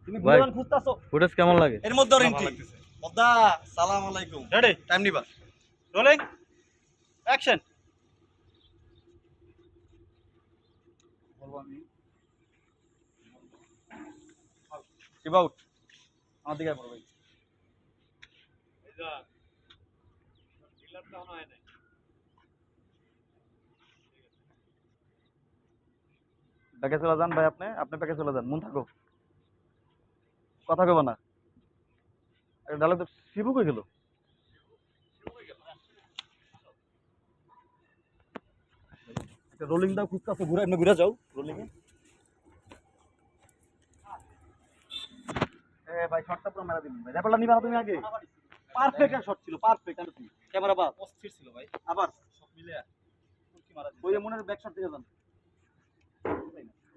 তুমি গুলান খুঁজতাছো ফুটেজ কেমন লাগে? এর মধ্যে ওরেন্টি বদ্দা সালাম আলাইকুম রেডি টাইম নিবা রোলিং অ্যাকশন বলবো আমি শিব আউট আমার দিকে পড়ো ভাই যা ডিলারটা হয় না ব্যাকে চলে যান ভাই আপনি ব্যাকে চলে যান মন থাকো কথা কইবা না ডালে তো শিবু কই গেল একটা রোলিং দাও খুঁজতাছো ঘুরে এমনি ঘুরে যাও রোলিং এ ভাই শটটা পুরো মেরা দিবেন ভাই র্যাপেলটা নিবা তুমি আগে পারফেক্ট শট ছিল পারফেক্ট আমি ক্যামেরা বা অস্থির ছিল ভাই আবার সব মিলে কি মারা ওই যে মনের ব্যাক শট থেকে যান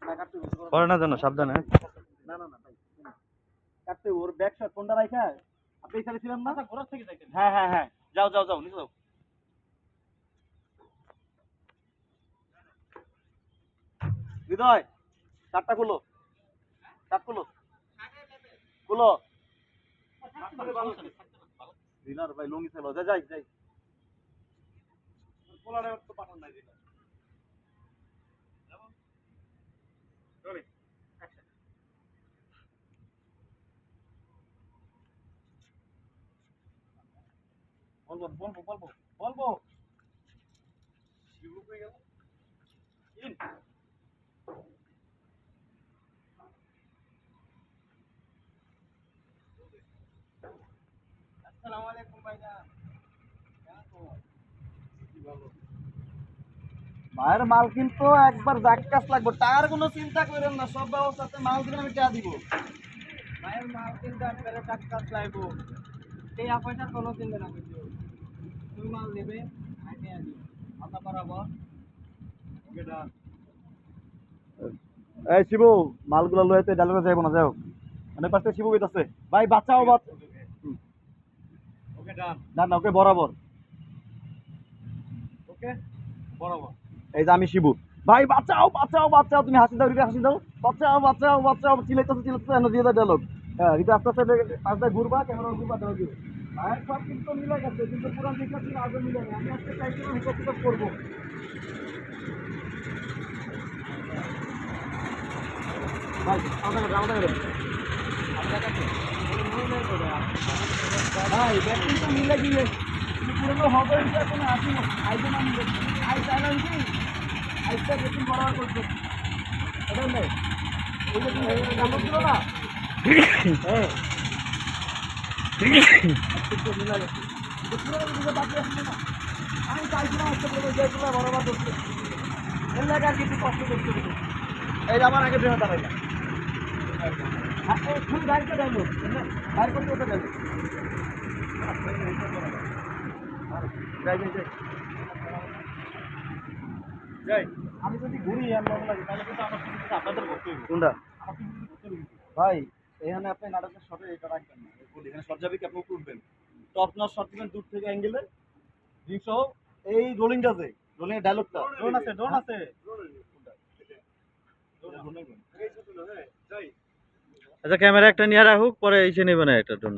না কাটতে পরে না জানো সাবধানে। না না না ভাই কাটতে ওর ব্যাক শট কোনটা রাখা আপনি এখানে ছিলেন না ঘোরা থেকে দেখেন হ্যাঁ হ্যাঁ হ্যাঁ যাও যাও যাও নিচে যাও হৃদয় চারটা খুলো চার খুলো খুলো দিনার ভাই লঙ্গি ছিল যাই যাই যাই পোলারে তো পাঠান নাই দিলা রোলিং অ্যাকশন বলবো বলবো বলবো বলবো শিবু কই গেল ইন আসসালামু আলাইকুম ভাইজান মায়ের মাল কিন্তু একবার জাক্কাস লাগবে টাকার কোনো চিন্তা করেন না সব ব্যবস্থাতে মাল দিলে আমি টাকা দিব মায়ের মাল কিনতে একবারে কাজ লাগবো এই পয়সার কোনো চিন্তা না করছো তুমি মাল নেবে আইতে আনি মাথা বরাবর ওকে ডান এই শিবু মালগুলো লইতে ডালুকে যাইব না যাও মানে পাশে শিবু কইতাছে ভাই বাঁচাও ওকে ডান না না ওকে বরাবর ওকে বরাবর এই যে আমি শিবু ভাই বাঁচাও বাঁচাও বাঁচাও তুমি হাসি দাও রিতা হাসি দাও বাঁচাও বাঁচাও বাঁচাও চিল্লাইতেছে এনে দিয়ে দাও ডায়লগ হ্যাঁ রিতা আস্তে আস্তে পাশে ঘুরবা ক্যামেরা ঘুরবা দাও দিও ভাইয়ের সব কিন্তু মিলে গেছে কিন্তু পুরান দিকটা ছিল আগে মিলে নেই আমি আজকে চাইছিলাম হিসাব করবো ভাই আমাদের ভাই ব্যাটিং তো মিলে গিয়ে পুরনো হবে এটা কোনো আসি আইতে না মিলে আই চাইলাম কি আইসটা ব্যাটিং করার করছে এটা নেই ওই যে তুমি নাম্বার ছিল না হ্যাঁ মিলে গেছে পুরো দিকে বাকি আসছে না আমি চাইছিলাম একটা পুরো যেগুলো বরাবর করছে এর লাগে আর কিছু কষ্ট করতে হবে এই আমার আগে ট্রেনে দাঁড়াইলাম তুমি গাড়িতে যাইলো গাড়ি করতে ওটা যাইলো যাই যাই যাই যাই আমি যদি ঘুরি আমার লাগে তাহলে কিন্তু আমার কিছু আপনাদের করতে হবে কোনটা ভাই এখানে আপনি নাটকের শটে এটা রাখবেন না এখানে শট যাবে কি আপনি উপরে উঠবেন টপ নট শট দিবেন দূর থেকে অ্যাঙ্গেলে রিং সহ এই রোলিংটাতে রোলিং এর ডায়লগটা ড্রোন আছে আচ্ছা ক্যামেরা একটা নিয়ে রাখুক পরে এসে নেবে না একটা জন্য।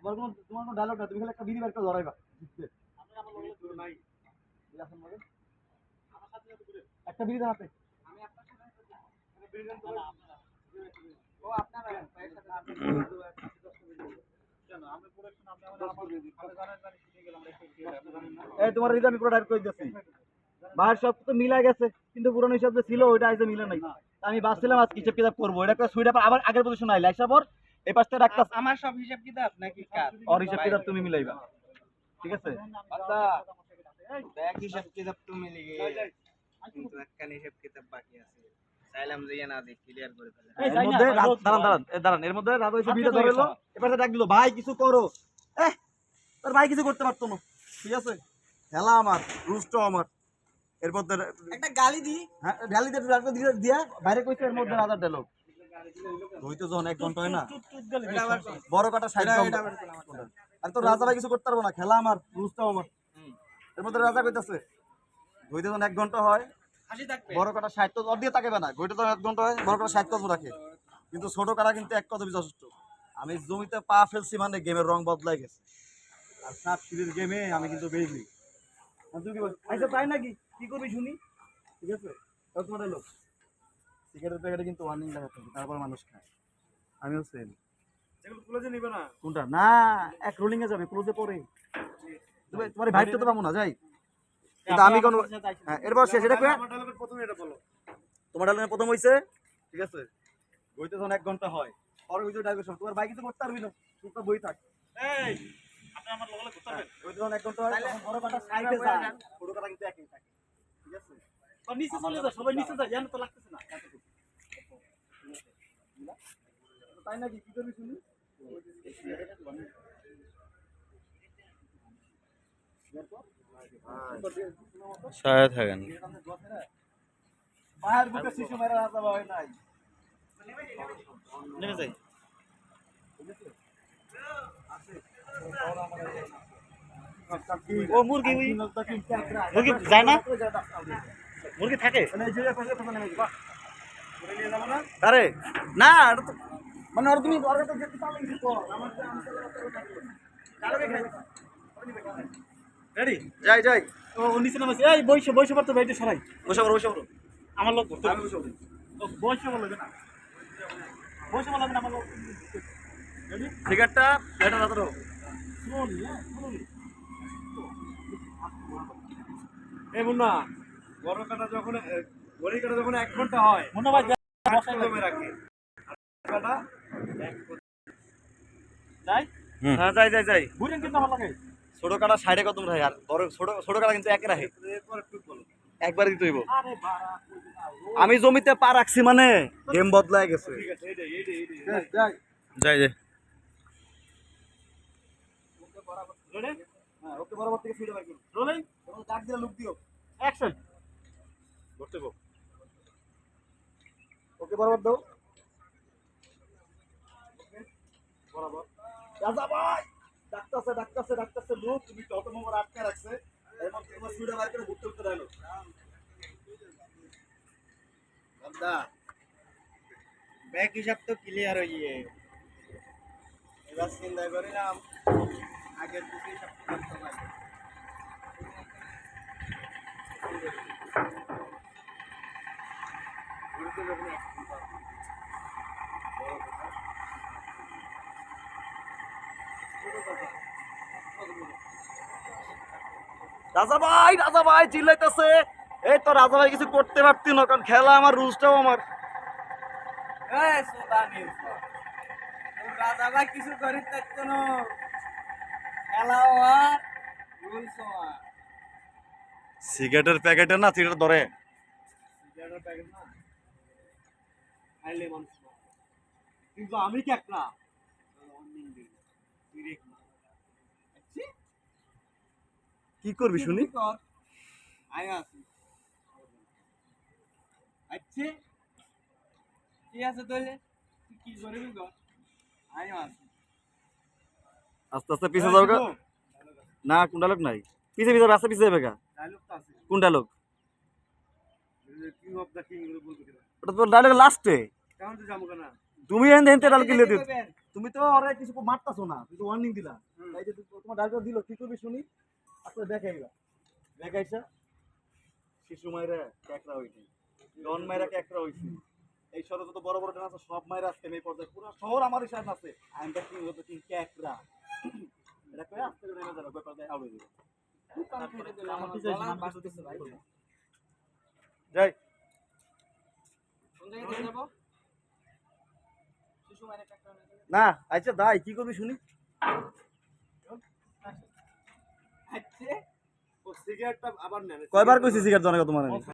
তোমার কোনো ডায়লগ না তুমি খালি একটা বিড়ি বার করে ধরাইবা একটা বিড়ি হাতে এই তোমার আমি পুরো ডাইরেক্ট করে দিচ্ছি বাহির সব তো মিলা গেছে কিন্তু পুরনো হিসাব যে ছিল ওইটা আইসে মিলে নাই আমি ভাবছিলাম আজকে হিসাব কিতাব করবো এটা করে সুইটা আবার আগের পজিশন আইলে আসার পর এই পাশে রাখতা আমার সব হিসাব কিতাব নাকি কার আর হিসাব কিতাব তুমি মিলাইবা ঠিক আছে বাচ্চা দেখ হিসাব কিতাব তুমি লিখে কিন্তু একখান হিসাব কিতাব বাকি আছে চাইলাম যে না দেখ ক্লিয়ার করে ফেলে এর মধ্যে দাঁড়ান এর মধ্যে রাত হইছে ভিডিও ধরে এলো এবারে ডাক দিল ভাই কিছু করো তোর ভাই কিছু করতে পারতো না ঠিক আছে খেলা আমার রুস্টো আমার এর মধ্যে একটা গালি দি হ্যাঁ ঢালি দিয়ে দিয়া বাইরে কইছে এর মধ্যে রাজার ডায়লগ হইতো যখন 1 ঘন্টা হয় না বড় কাটা সাইড আর তো রাজা ভাই কিছু করতে পারবো না খেলা আমার রুস্টো আমার এর মধ্যে রাজা কইতাছে গইতে যখন 1 ঘন্টা হয় হাসি থাকবে বড় কাটা 60 তো দিয়ে তাকাবে না গইতে তো 1 ঘন্টা হয় বড় কাটা 60 কদম রাখে কিন্তু ছোট কাটা কিন্তু 1 কদমই যথেষ্ট আমি জমিতে পা ফেলছি মানে গেমের রং বদলাই গেছে আর সাপ সিঁড়ির গেমে আমি কিন্তু বেরিয়ে তুই কি বল আচ্ছা তাই নাকি কি করবি শুনি ঠিক আছে তাও তোমার লোক সিগারেটের প্যাকেটে কিন্তু ওয়ার্নিং লেখা থাকে তারপর মানুষ খায় আমিও সেম এগুলো ক্লোজে নিবে না কোনটা না এক রোলিং এ যাবে ক্লোজে পড়ে তোমার ভাইবটা তো পাবো না যাই কিন্তু আমি কোন হ্যাঁ এরপর শেষ এটা কই আমার ডায়লগের প্রথমে এটা বলো তোমার ডায়লগে প্রথম হইছে ঠিক আছে বইতে যখন 1 ঘন্টা হয় পরে হইছে ডায়লগ সব তোমার ভাই কিছু করতে পারবি না তুই তো বই থাক এই আপনি আমার লগে করতে পারবেন বইতে যখন 1 ঘন্টা হয় তখন বড় কাটা সাইডে যায় ছোট কাটা কিন্তু একই থাকে ঠিক আছে তো নিচে চলে যা সবাই নিচে যা জানো তো লাগতেছে না তাই নাকি কি করবি শুনি ছায়া থাকেন বাহার বুকে শিশু মেরা রাজা হয় নাই নেমে যাই ও মুরগি মুরগি যায় না মুরগি থাকে আরে না এটা তো মানে আর তুমি ঘরে তো যেতে পারবে কিছু কর আমার তো আমি রেডি যাই যাই ও নিচে নামাইছে এই বইসে পড়তে বাইতে সরাই বসে পড়ো আমার লোক করতে আমি বসে পড়ি ও বইসে বলবে না বইসে বলবে না আমার লোক রেডি সিগারেটটা এটা রাতে দাও স্লোলি স্লোলি এই মুন্না বড় কাটা যখন ঘড়ি কাটা যখন 1 ঘন্টা হয় মুন্না ভাই বসাই কমে রাখে কাটা যাই হ্যাঁ যাই যাই যাই বুঝেন কিন্তু আমার লাগে ছোট কাটা সাইডে কত রাখে আর বড় ছোট কাটা কিন্তু একে রাখে এরপর একটু বলো একবার দিতে হইব আরে বাড়া আমি জমিতে পা রাখছি মানে গেম বদলায় গেছে ঠিক আছে এই যাই যাই যাই রেডি হ্যাঁ ওকে বরাবর থেকে ফিরে বাইক রোলিং তোমার ডাক দিলে লুক দিও অ্যাকশন করতে গো ওকে বরাবর দাও বরাবর রাজা ভাই ডাক্তারছে লোক তুমি তো অটোমোবাইল আটকে রাখছে এর মধ্যে তোমার সুইডা বাইক করে ঘুরতে রাখলো দাদা ব্যাক হিসাব তো ক্লিয়ার হইয়ে এবার চিন্তা করিলাম আগের দিকে সব করতে পারি রাজা ভাই চিল্লাইতেছে এই তো রাজা ভাই কিছু করতে পারতি না কারণ খেলা আমার রুলসটাও আমার এই সুদানি তোর রাজা ভাই কিছু করিস থাকতো না খেলা আর রুলস আর সিগারেটের প্যাকেটে না সিগারেট ধরে সিগারেটের প্যাকেট না খাইলে মানুষ না কিন্তু আমি কি একটা কি করবি শুনি আয় আছি আচ্ছা কি আছে তাহলে তুই কি করবি গো আয় আছি আস্তে আস্তে পিছে যাও গা না কোন ডায়লগ নাই পিছে রাস্তা পিছে যাবে গা ডায়লগ তো আছে কোন dialogue king of the king এর বলতে কিনা ওটা তো ডায়লগ লাস্টে কেমন তো যাবো কেনা তুমি এনতে ডায়লগ কিলে দিও তুমি তো আরে কিছু মারতাছো না তুমি তো ওয়ার্নিং দিলা তাই যে তোমার ডায়লগ দিল কি করবি শুনি আসলে দেখাইছা শিশু মাইরা ক্যাকড়া হইছে ডন মাইরা ক্যাকড়া হইছে এই শহরে যত বড় বড় ডান আছে সব মাইরা আজকে এই পর্যায়ে পুরো শহর আমারই সাথে আছে I am the king of the king ক্যাকড়া এটা কই আস্তে করে নেমে যাবে ব্যাপারটা আউট হয়ে যাবে আমার পিছে বাসতেছে ভাই যাই কোন জায়গায় যাব শিশু মাইরা কাটটা না আচ্ছা দাই কি করবি শুনি আচ্ছা ও সিগারেটটা আবার নেন কয়বার কইছি সিগারেট জনকে তোমার